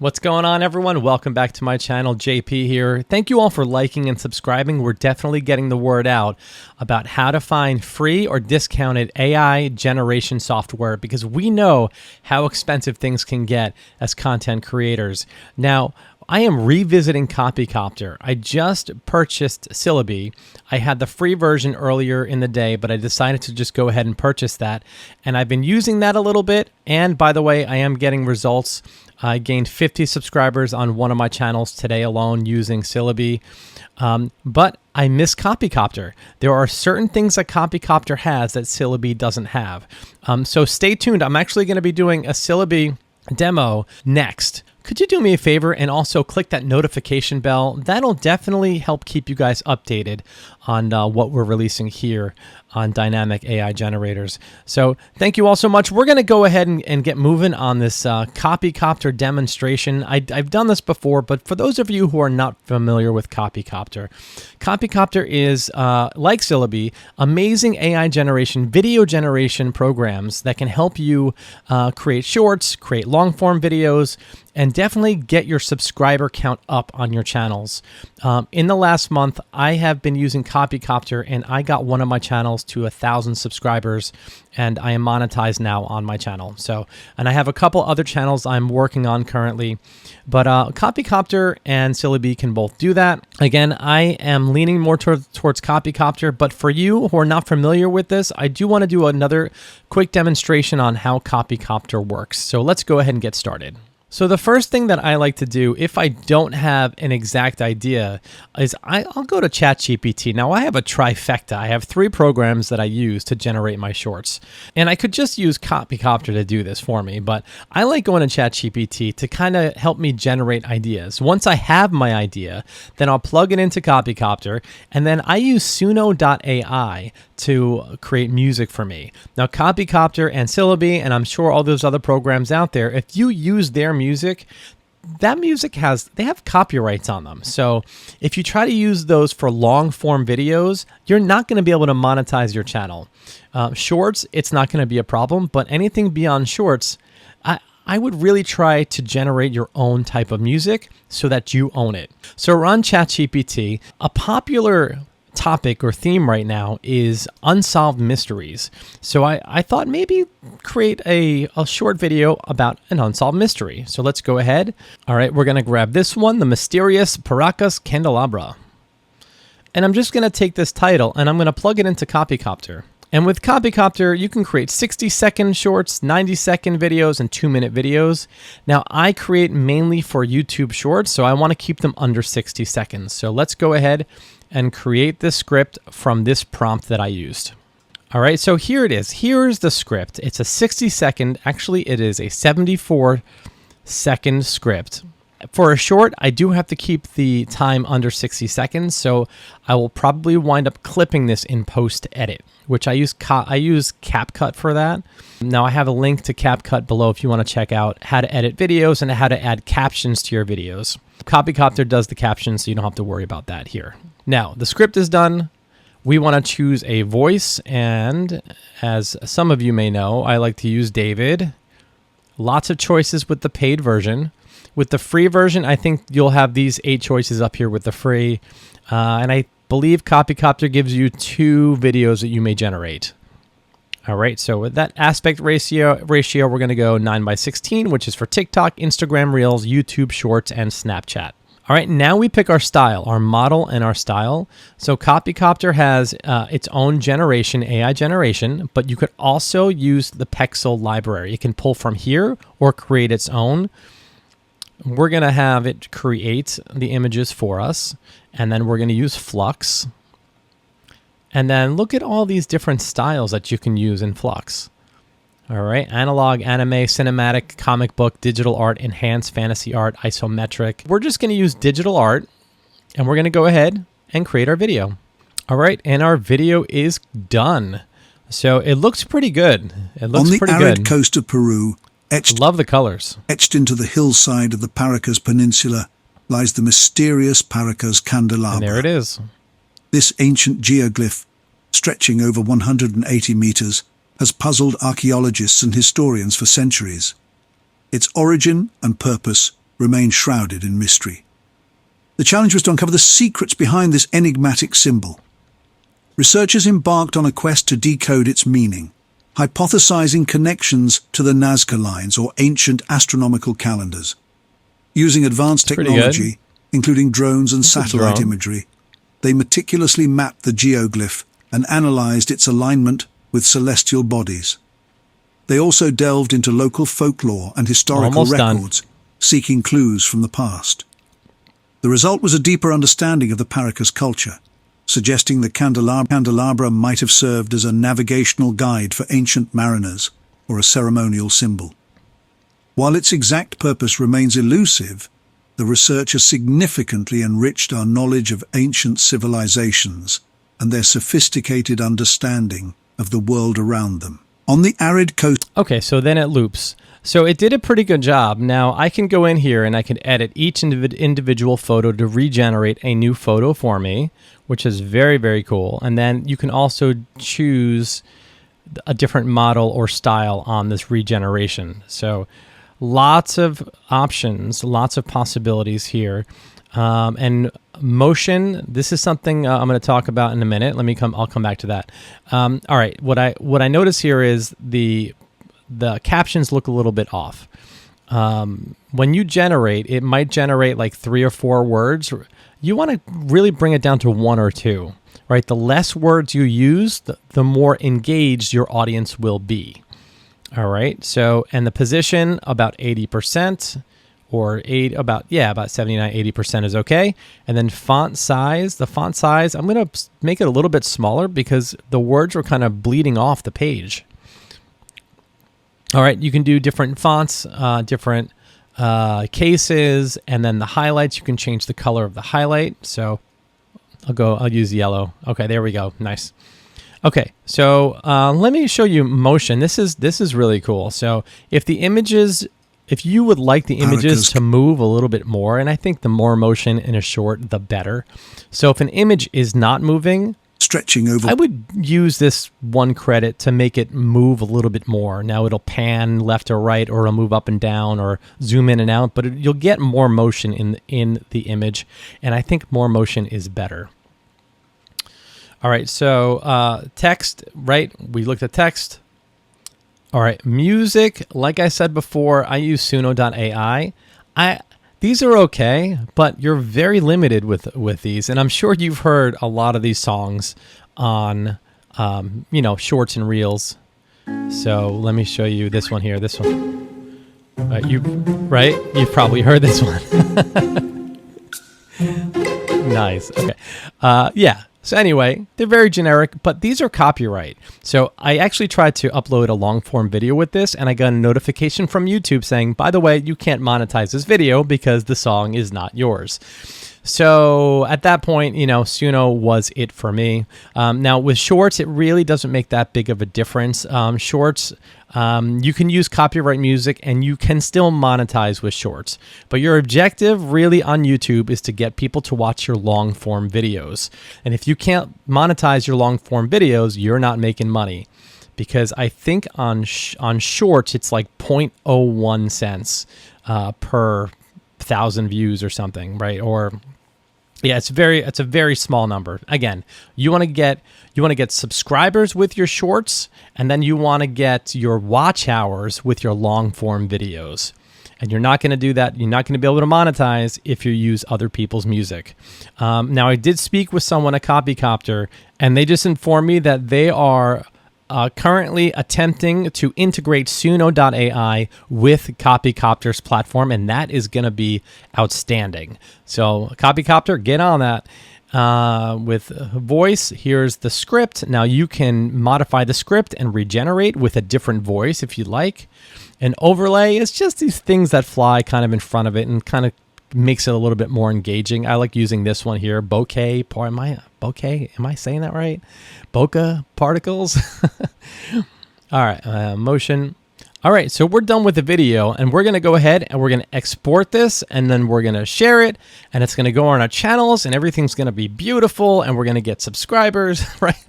What's going on, everyone? Welcome back to my channel. JP here. Thank you all for liking and subscribing. We're definitely getting the word out about how to find free or discounted AI generation software because we know how expensive things can get as content creators. Now, I am revisiting Copycopter. I just purchased Syllaby. I had the free version earlier in the day, but I decided to just go ahead and purchase that. And I've been using that a little bit. And by the way, I am getting results. I gained 50 subscribers on one of my channels today alone using Syllaby. But I miss Copycopter. There are certain things that Copycopter has that Syllaby doesn't have. So stay tuned. I'm actually going to be doing a Syllaby demo next. Could you do me a favor and also click that notification bell? That'll definitely help keep you guys updated on what we're releasing here on dynamic AI generators. So thank you all so much. We're going to go ahead and get moving on this Copycopter demonstration. I've done this before, but for those of you who are not familiar with Copycopter, Copycopter is, like Syllaby, amazing AI generation, video generation programs that can help you create shorts, create long-form videos, and definitely get your subscriber count up on your channels. In the last month, I have been using Copycopter, and I got one of my channels to 1,000 subscribers, and I am monetized now on my channel. And I have a couple other channels I'm working on currently, but Copycopter and Syllaby can both do that. Again, I am leaning more towards Copycopter, but for you who are not familiar with this, I do want to do another quick demonstration on how Copycopter works. So let's go ahead and get started. So the first thing that I like to do if I don't have an exact idea is I'll go to ChatGPT. Now I have a trifecta. I have 3 programs that I use to generate my shorts. And I could just use Copycopter to do this for me, but I like going to ChatGPT to kind of help me generate ideas. Once I have my idea, then I'll plug it into Copycopter, and then I use Suno.Ai to create music for me. Now Copycopter and Syllaby, and I'm sure all those other programs out there, if you use their music, that music they have copyrights on them. So if you try to use those for long form videos, you're not going to be able to monetize your channel. Shorts, it's not going to be a problem, but anything beyond shorts, I would really try to generate your own type of music so that you own it. So we're on ChatGPT. A popular topic or theme right now is unsolved mysteries. So I thought maybe create a short video about an unsolved mystery. So let's go ahead. All right, we're going to grab this one, The Mysterious Paracas Candelabra. And I'm just going to take this title and I'm going to plug it into Copycopter. And with Copycopter, you can create 60-second shorts, 90-second videos, and 2-minute videos. Now, I create mainly for YouTube shorts, so I want to keep them under 60 seconds. So let's go ahead and create this script from this prompt that I used. All right, so here it is. Here's the script. It's a 60-second, actually it is a 74-second script. For a short, I do have to keep the time under 60 seconds, so I will probably wind up clipping this in post-edit, which I use Capcut for that. Now I have a link to Capcut below if you want to check out how to edit videos and how to add captions to your videos. Copycopter does the captions, so you don't have to worry about that here. Now, the script is done. We want to choose a voice, and as some of you may know, I like to use David. Lots of choices with the paid version. With the free version, I think you'll have these 8 choices up here with the free. And I believe Copycopter gives you 2 videos that you may generate. All right, so with that aspect ratio, we're going to go 9:16, which is for TikTok, Instagram Reels, YouTube Shorts, and Snapchat. All right, now we pick our style, our model and our style. So Copycopter has its own generation, AI generation, but you could also use the PEXEL library. It can pull from here or create its own. We're going to have it create the images for us, and then we're going to use Flux. And then look at all these different styles that you can use in Flux. All right, analog, anime, cinematic, comic book, digital art, enhanced, fantasy art, isometric. We're just going to use digital art, and we're going to go ahead and create our video. All right, and our video is done. So it looks pretty good. It looks pretty good. On the arid coast of Peru, love the colors. Etched into the hillside of the Paracas Peninsula lies the mysterious Paracas Candelabra. And there it is. This ancient geoglyph, stretching over 180 meters, has puzzled archaeologists and historians for centuries. Its origin and purpose remain shrouded in mystery. The challenge was to uncover the secrets behind this enigmatic symbol. Researchers embarked on a quest to decode its meaning, hypothesizing connections to the Nazca lines or ancient astronomical calendars. Using advanced technology, including drones and satellite imagery, they meticulously mapped the geoglyph and analyzed its alignment with celestial bodies. They also delved into local folklore and historical records, seeking clues from the past. The result was a deeper understanding of the Paracas culture, suggesting the candelabra might have served as a navigational guide for ancient mariners or a ceremonial symbol. While its exact purpose remains elusive, the research has significantly enriched our knowledge of ancient civilizations and their sophisticated understanding of the world around them. On the arid coast... Okay, so then it loops. So it did a pretty good job. Now I can go in here and I can edit each individual photo to regenerate a new photo for me, which is very, very cool. And then you can also choose a different model or style on this regeneration. So lots of options, lots of possibilities here. And motion, this is something I'm going to talk about in a minute. I'll come back to that. All right, what I notice here is the captions look a little bit off. When you generate, it might generate like 3 or 4 words. You want to really bring it down to 1 or 2, right? The less words you use, the more engaged your audience will be. All right. So, and the position about 80% or about 79, 80% is okay. And then font size, I'm going to make it a little bit smaller because the words were kind of bleeding off the page. All right. You can do different fonts, different cases, and then the highlights, you can change the color of the highlight. So I'll use yellow. Okay, there we go. Nice. Okay, so let me show you motion. This is really cool. So if you would like the images to move a little bit more, and I think the more motion in a short, the better. So if an image is not moving, stretching over, I would use this 1 credit to make it move a little bit more. Now it'll pan left or right, or it'll move up and down, or zoom in and out, but you'll get more motion in the image, and I think more motion is better. All right, so text, right? We looked at text. All right, music, like I said before, I use Suno.Ai. These are okay, but you're very limited with these, and I'm sure you've heard a lot of these songs on, shorts and reels. So let me show you this one here. This one, you've probably heard this one. Nice. Okay. Yeah. So anyway, they're very generic, but these are copyright. So I actually tried to upload a long form video with this, and I got a notification from YouTube saying, by the way, you can't monetize this video because the song is not yours. So at that point, Suno was it for me. Now with shorts, it really doesn't make that big of a difference. Shorts, you can use copyright music and you can still monetize with shorts. But your objective really on YouTube is to get people to watch your long form videos. And if you can't monetize your long form videos, you're not making money. Because I think on shorts, it's like 0.01 cents per 1,000 views or something, right? Or yeah, it's a very small number. Again, you want to get subscribers with your shorts, and then you want to get your watch hours with your long form videos. And you're not going to do that. You're not going to be able to monetize if you use other people's music. Now, I did speak with someone at Copycopter, and they just informed me that they are currently attempting to integrate Suno.Ai with Copycopter's platform, and that is going to be outstanding. So Copycopter, get on that. With voice, here's the script. Now you can modify the script and regenerate with a different voice if you like. An overlay is just these things that fly kind of in front of it and kind of makes it a little bit more engaging. I like using this one here, bokeh. Am I saying that right? Bokeh particles. All right, motion. All right, so we're done with the video, and we're going to go ahead and we're going to export this, and then we're going to share it, and it's going to go on our channels, and everything's going to be beautiful, and we're going to get subscribers, right?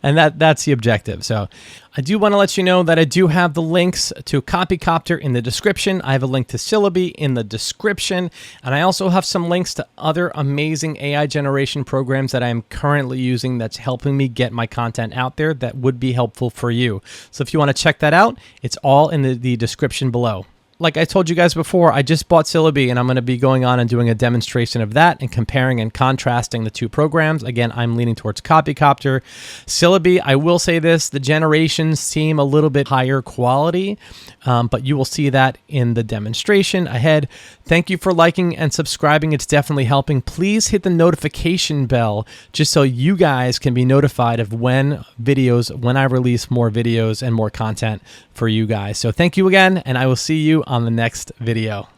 And that's the objective. So I do want to let you know that I do have the links to Copycopter in the description. I have a link to Syllaby in the description. And I also have some links to other amazing AI generation programs that I am currently using that's helping me get my content out there that would be helpful for you. So if you want to check that out, it's all in the description below. Like I told you guys before, I just bought Syllaby, and I'm going to be going on and doing a demonstration of that and comparing and contrasting the two programs. Again, I'm leaning towards Copycopter. Syllaby, I will say this, the generations seem a little bit higher quality, but you will see that in the demonstration ahead. Thank you for liking and subscribing. It's definitely helping. Please hit the notification bell just so you guys can be notified of when I release more videos and more content for you guys. So thank you again, and I will see you on the next video.